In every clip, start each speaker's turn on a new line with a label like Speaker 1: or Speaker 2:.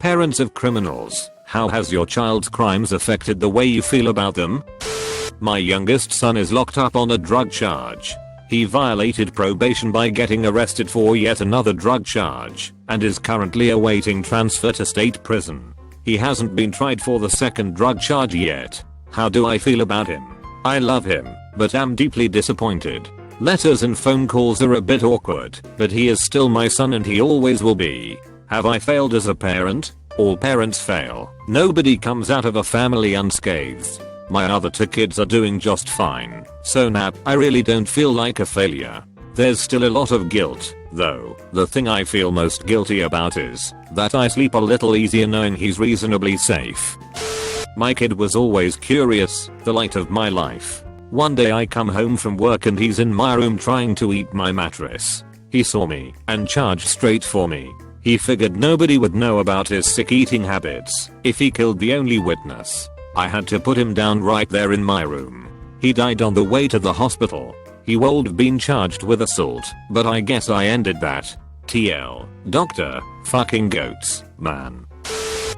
Speaker 1: Parents of criminals, how has your child's crimes affected the way you feel about them? My youngest son is locked up on a drug charge. He violated probation by getting arrested for yet another drug charge and is currently awaiting transfer to state prison. He hasn't been tried for the second drug charge yet. How do I feel about him? I love him, but am deeply disappointed. Letters and phone calls are a bit awkward, but he is still my son and he always will be. Have I failed as a parent? All parents fail. Nobody comes out of a family unscathed. My other two kids are doing just fine, so now I really don't feel like a failure. There's still a lot of guilt, though. The thing I feel most guilty about is that I sleep a little easier knowing he's reasonably safe. My kid was always curious, the light of my life. One day I come home from work and he's in my room trying to eat my mattress. He saw me and charged straight for me. He figured nobody would know about his sick eating habits if he killed the only witness. I had to put him down right there in my room. He died on the way to the hospital. He would have been charged with assault, but I guess I ended that. TL. Doctor, fucking goats, man.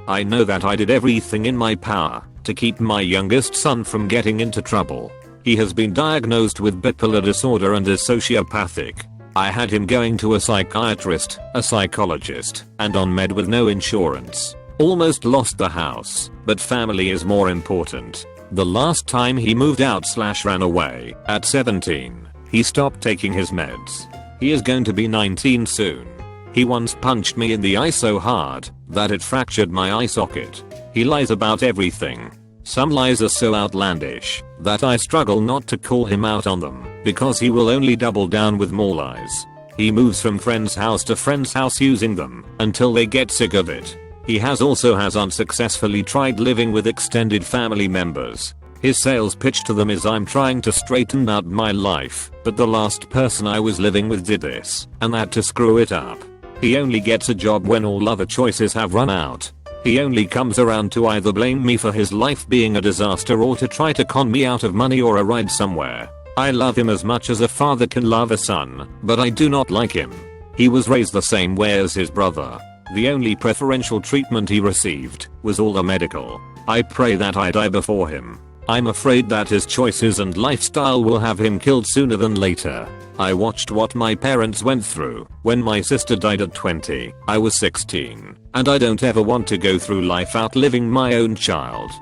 Speaker 1: I know that I did everything in my power to keep my youngest son from getting into trouble. He has been diagnosed with bipolar disorder and is sociopathic. I had him going to a psychiatrist, a psychologist, and on med with no insurance. Almost lost the house, but family is more important. The last time he moved out/ran away, at 17, he stopped taking his meds. He is going to be 19 soon. He once punched me in the eye so hard that it fractured my eye socket. He lies about everything. Some lies are so outlandish that I struggle not to call him out on them because he will only double down with more lies. He moves from friend's house to friend's house using them until they get sick of it. He has unsuccessfully tried living with extended family members. His sales pitch to them is I'm trying to straighten out my life, but the last person I was living with did this and that to screw it up. He only gets a job when all other choices have run out. He only comes around to either blame me for his life being a disaster or to try to con me out of money or a ride somewhere. I love him as much as a father can love a son, but I do not like him. He was raised the same way as his brother. The only preferential treatment he received was all the medical. I pray that I die before him. I'm afraid that his choices and lifestyle will have him killed sooner than later. I watched what my parents went through. When my sister died at 20, I was 16, and I don't ever want to go through life outliving my own child.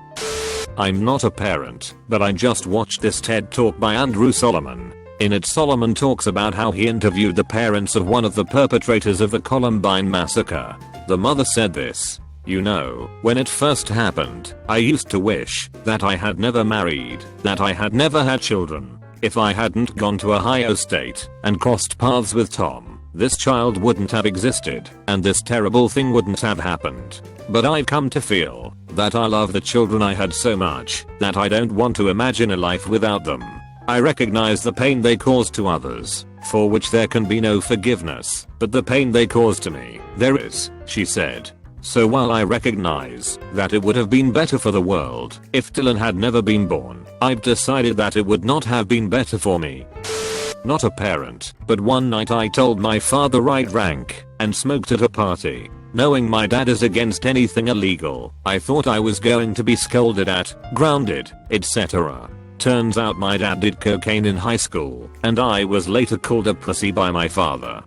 Speaker 1: I'm not a parent, but I just watched this TED Talk by Andrew Solomon. In it, Solomon talks about how he interviewed the parents of one of the perpetrators of the Columbine massacre. The mother said this: "You know, when it first happened, I used to wish that I had never married, that I had never had children. If I hadn't gone to Ohio State and crossed paths with Tom, this child wouldn't have existed, and this terrible thing wouldn't have happened. But I've come to feel that I love the children I had so much that I don't want to imagine a life without them. I recognize the pain they caused to others, for which there can be no forgiveness, but the pain they caused to me, there is," she said. "So while I recognize that it would have been better for the world if Dylan had never been born, I've decided that it would not have been better for me." Not a parent, but one night I told my father right rank and smoked at a party. Knowing my dad is against anything illegal, I thought I was going to be scolded at, grounded, etc. Turns out my dad did cocaine in high school, and I was later called a pussy by my father.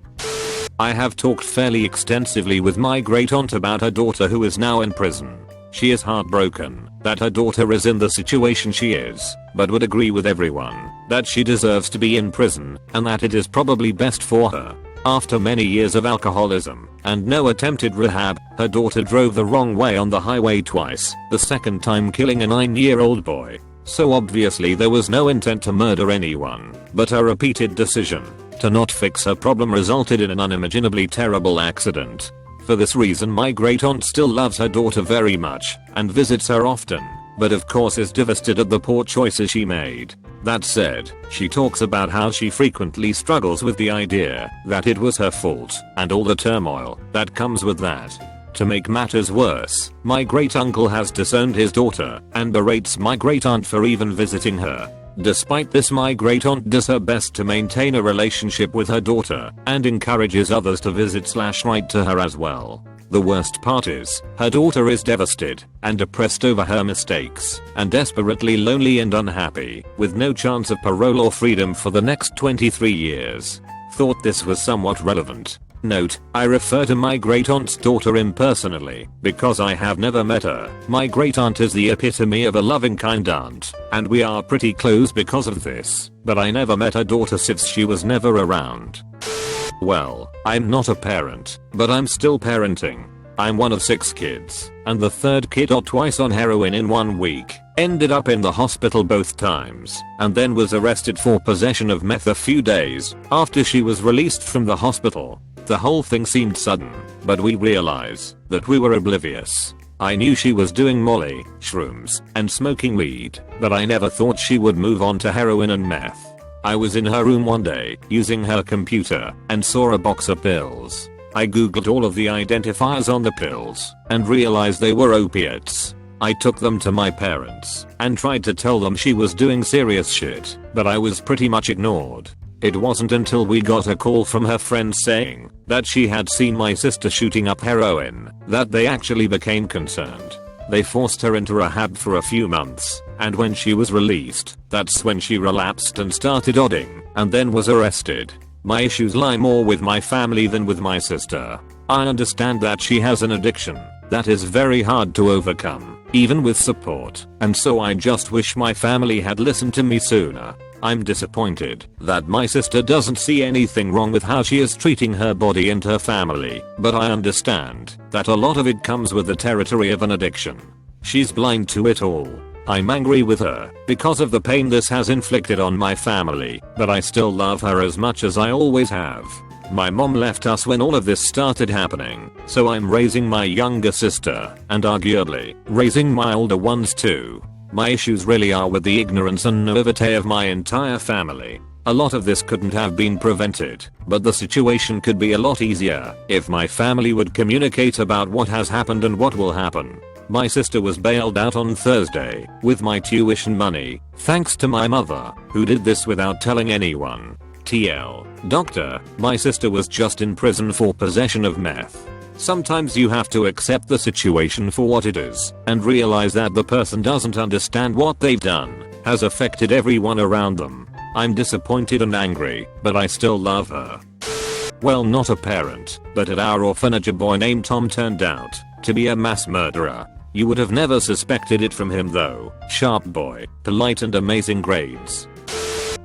Speaker 1: I have talked fairly extensively with my great aunt about her daughter who is now in prison. She is heartbroken that her daughter is in the situation she is, but would agree with everyone that she deserves to be in prison and that it is probably best for her. After many years of alcoholism and no attempted rehab, her daughter drove the wrong way on the highway twice, the second time killing a 9-year-old boy. So obviously there was no intent to murder anyone, but a repeated decision to not fix her problem resulted in an unimaginably terrible accident. For this reason my great aunt still loves her daughter very much and visits her often, but of course is devastated at the poor choices she made. That said, she talks about how she frequently struggles with the idea that it was her fault and all the turmoil that comes with that. To make matters worse, my great uncle has disowned his daughter and berates my great aunt for even visiting her. Despite this, my great aunt does her best to maintain a relationship with her daughter and encourages others to visit/write to her as well. The worst part is, her daughter is devastated and depressed over her mistakes and desperately lonely and unhappy, with no chance of parole or freedom for the next 23 years. Thought this was somewhat relevant. Note, I refer to my great aunt's daughter impersonally because I have never met her. My great aunt is the epitome of a loving kind aunt, and we are pretty close because of this, but I never met her daughter since she was never around. Well, I'm not a parent, but I'm still parenting. I'm one of 6 kids, and the third kid got twice on heroin in 1 week, ended up in the hospital both times, and then was arrested for possession of meth a few days after she was released from the hospital. The whole thing seemed sudden, but we realized that we were oblivious. I knew she was doing molly, shrooms, and smoking weed, but I never thought she would move on to heroin and meth. I was in her room one day, using her computer, and saw a box of pills. I googled all of the identifiers on the pills, and realized they were opiates. I took them to my parents, and tried to tell them she was doing serious shit, but I was pretty much ignored. It wasn't until we got a call from her friends saying that she had seen my sister shooting up heroin that they actually became concerned. They forced her into rehab for a few months, and when she was released, that's when she relapsed and started odding, and then was arrested. My issues lie more with my family than with my sister. I understand that she has an addiction that is very hard to overcome, even with support, and so I just wish my family had listened to me sooner. I'm disappointed that my sister doesn't see anything wrong with how she is treating her body and her family, but I understand that a lot of it comes with the territory of an addiction. She's blind to it all. I'm angry with her because of the pain this has inflicted on my family, but I still love her as much as I always have. My mom left us when all of this started happening, so I'm raising my younger sister, and arguably, raising my older ones too. My issues really are with the ignorance and naivete of my entire family. A lot of this couldn't have been prevented, but the situation could be a lot easier if my family would communicate about what has happened and what will happen. My sister was bailed out on Thursday with my tuition money, thanks to my mother, who did this without telling anyone. TL. Doctor, my sister was just in prison for possession of meth. Sometimes you have to accept the situation for what it is, and realize that the person doesn't understand what they've done has affected everyone around them. I'm disappointed and angry, but I still love her. Well, not a parent, but at our orphanage a boy named Tom turned out to be a mass murderer. You would have never suspected it from him though. Sharp boy, polite and amazing grades.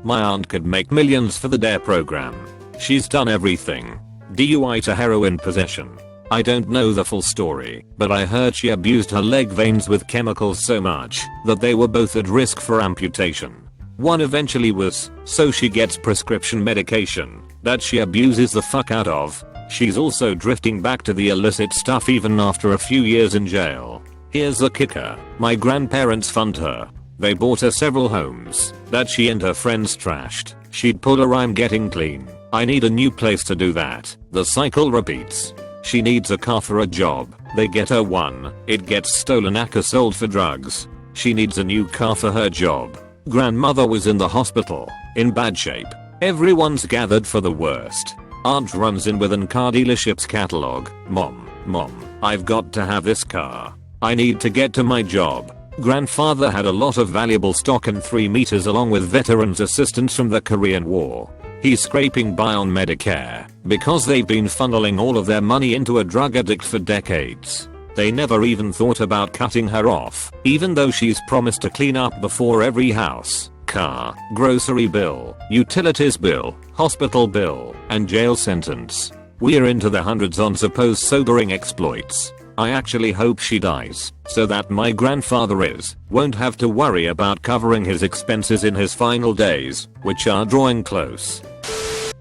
Speaker 1: My aunt could make millions for the DARE program. She's done everything. DUI to heroin possession. I don't know the full story, but I heard she abused her leg veins with chemicals so much that they were both at risk for amputation. One eventually was, so she gets prescription medication that she abuses the fuck out of. She's also drifting back to the illicit stuff even after a few years in jail. Here's the kicker, my grandparents fund her. They bought her several homes that she and her friends trashed. She'd pull her I'm getting clean. I need a new place to do that. The cycle repeats. She needs a car for a job. They get her one. It gets stolen or sold for drugs. She needs a new car for her job. Grandmother was in the hospital, in bad shape. Everyone's gathered for the worst. Aunt runs in with an car dealership's catalog. Mom, I've got to have this car. I need to get to my job. Grandfather had a lot of valuable stock and 3 meters along with veterans assistance from the Korean War. He's scraping by on Medicare because they've been funneling all of their money into a drug addict for decades. They never even thought about cutting her off, even though she's promised to clean up before every house, car, grocery bill, utilities bill, hospital bill, and jail sentence. We're into the hundreds on supposed sobering exploits. I actually hope she dies, so that my grandfather won't have to worry about covering his expenses in his final days, which are drawing close.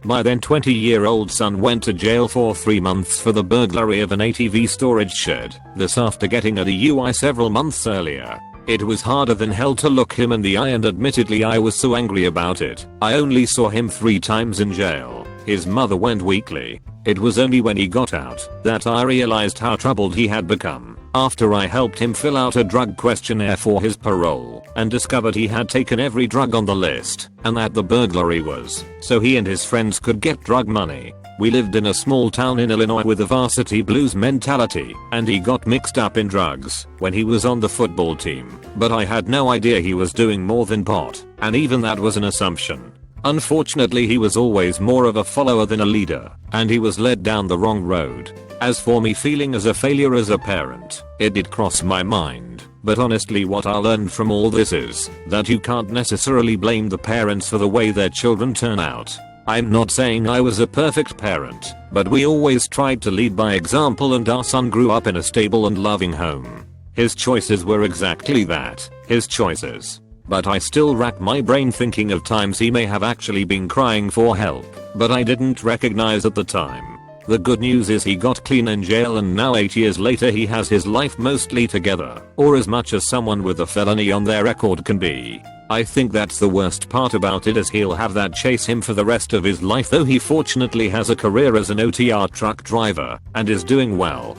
Speaker 1: My then 20-year-old son went to jail for 3 months for the burglary of an ATV storage shed, this after getting a DUI several months earlier. It was harder than hell to look him in the eye, and admittedly I was so angry about it. I only saw him 3 times in jail. His mother went weekly. It was only when he got out that I realized how troubled he had become, after I helped him fill out a drug questionnaire for his parole and discovered he had taken every drug on the list, and that the burglary was so he and his friends could get drug money. We lived in a small town in Illinois with a varsity blues mentality, and he got mixed up in drugs when he was on the football team, but I had no idea he was doing more than pot, and even that was an assumption. Unfortunately, he was always more of a follower than a leader, and he was led down the wrong road. As for me feeling as a failure as a parent, it did cross my mind, but honestly what I learned from all this is that you can't necessarily blame the parents for the way their children turn out. I'm not saying I was a perfect parent, but we always tried to lead by example, and our son grew up in a stable and loving home. His choices were exactly that, his choices. But I still rack my brain thinking of times he may have actually been crying for help, but I didn't recognize at the time. The good news is he got clean in jail, and now 8 years later he has his life mostly together, or as much as someone with a felony on their record can be. I think that's the worst part about it, is he'll have that chase him for the rest of his life, though he fortunately has a career as an OTR truck driver and is doing well.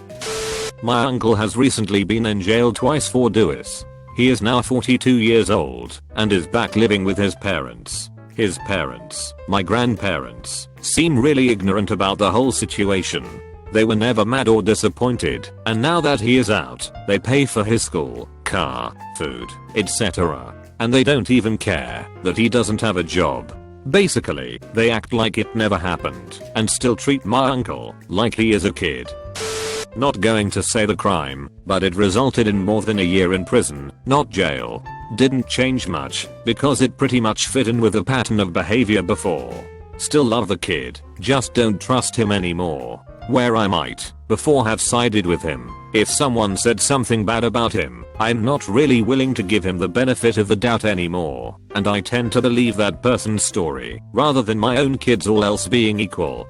Speaker 1: My uncle has recently been in jail twice for DUIs. He is now 42 years old and is back living with his parents. His parents, my grandparents, seem really ignorant about the whole situation. They were never mad or disappointed, and now that he is out, they pay for his school, car, food, etc. And they don't even care that he doesn't have a job. Basically, they act like it never happened and still treat my uncle like he is a kid. Not going to say the crime, but it resulted in more than a year in prison, not jail. Didn't change much, because it pretty much fit in with a pattern of behavior before. Still love the kid, just don't trust him anymore. Where I might, before, have sided with him. If someone said something bad about him, I'm not really willing to give him the benefit of the doubt anymore, and I tend to believe that person's story, rather than my own kids, all else being equal.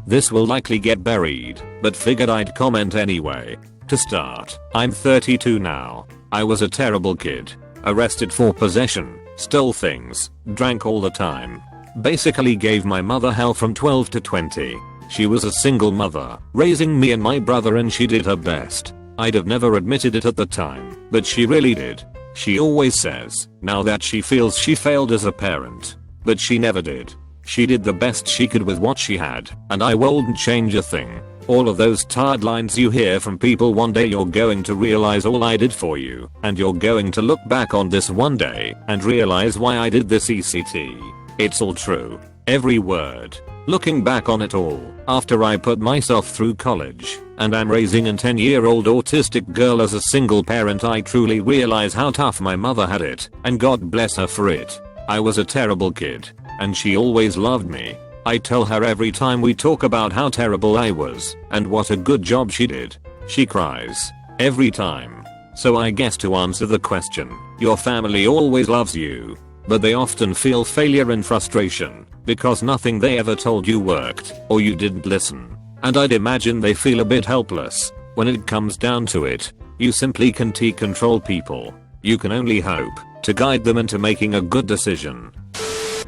Speaker 1: This will likely get buried, but figured I'd comment anyway. To start, I'm 32 now. I was a terrible kid. Arrested for possession, stole things, drank all the time. Basically gave my mother hell from 12 to 20. She was a single mother, raising me and my brother, and she did her best. I'd have never admitted it at the time, but she really did. She always says now that she feels she failed as a parent, but she never did. She did the best she could with what she had, and I won't change a thing. All of those tired lines you hear from people, one day you're going to realize all I did for you, and you're going to look back on this one day and realize why I did this ECT. It's all true. Every word. Looking back on it all, after I put myself through college, and I'm raising a 10-year-old autistic girl as a single parent, I truly realize how tough my mother had it, and God bless her for it. I was a terrible kid, and she always loved me. I tell her every time we talk about how terrible I was, and what a good job she did. She cries. Every time. So I guess to answer the question, your family always loves you, but they often feel failure and frustration, because nothing they ever told you worked, or you didn't listen. And I'd imagine they feel a bit helpless. When it comes down to it, you simply can't control people. You can only hope to guide them into making a good decision.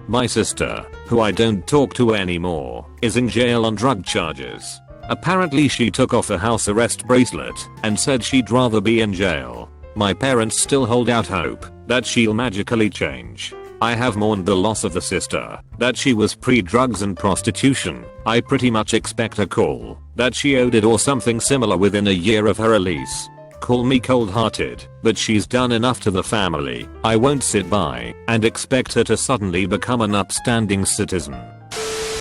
Speaker 1: My sister, who I don't talk to anymore, is in jail on drug charges. Apparently she took off a house arrest bracelet and said she'd rather be in jail. My parents still hold out hope that she'll magically change. I have mourned the loss of the sister, that she was pre-drugs and prostitution. I pretty much expect a call that she owed it or something similar within a year of her release. Call me cold-hearted, but she's done enough to the family. I won't sit by and expect her to suddenly become an upstanding citizen.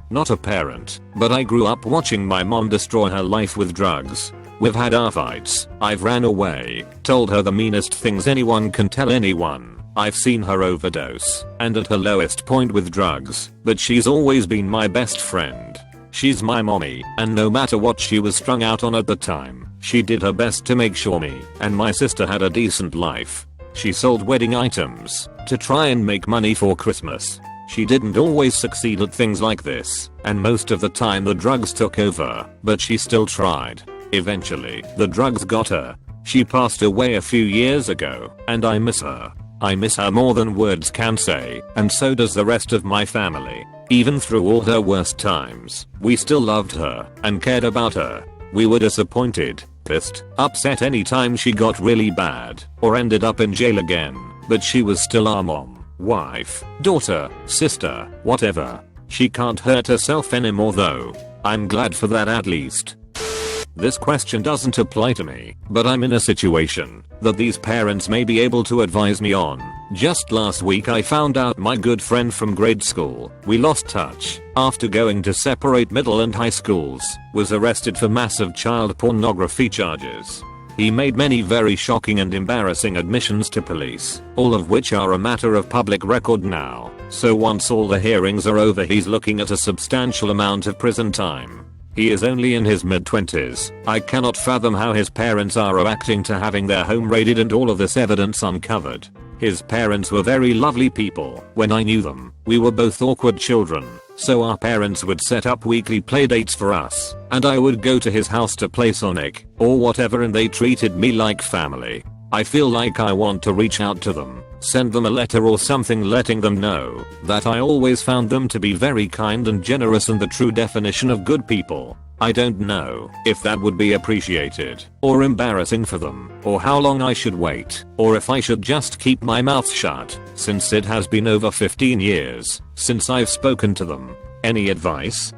Speaker 1: Not a parent, but I grew up watching my mom destroy her life with drugs. We've had our fights. I've ran away, told her the meanest things anyone can tell anyone. I've seen her overdose, and at her lowest point with drugs, but she's always been my best friend. She's my mommy, and no matter what she was strung out on at the time, she did her best to make sure me and my sister had a decent life. She sold wedding items to try and make money for Christmas. She didn't always succeed at things like this, and most of the time the drugs took over, but she still tried. Eventually, the drugs got her. She passed away a few years ago, and I miss her. I miss her more than words can say, and so does the rest of my family. Even through all her worst times, we still loved her and cared about her. We were disappointed, pissed, upset anytime she got really bad or ended up in jail again, but she was still our mom, wife, daughter, sister, whatever. She can't hurt herself anymore though. I'm glad for that at least. This question doesn't apply to me, but I'm in a situation that these parents may be able to advise me on. Just last week I found out my good friend from grade school, we lost touch after going to separate middle and high schools, was arrested for massive child pornography charges. He made many very shocking and embarrassing admissions to police, all of which are a matter of public record now, so once all the hearings are over he's looking at a substantial amount of prison time. He is only in his mid-20s. I cannot fathom how his parents are reacting to having their home raided and all of this evidence uncovered. His parents were very lovely people when I knew them. We were both awkward children, so our parents would set up weekly playdates for us, and I would go to his house to play Sonic or whatever, and they treated me like family. I feel like I want to reach out to them, send them a letter or something letting them know that I always found them to be very kind and generous and the true definition of good people. I don't know if that would be appreciated or embarrassing for them, or how long I should wait, or if I should just keep my mouth shut, since it has been over 15 years since I've spoken to them. Any advice?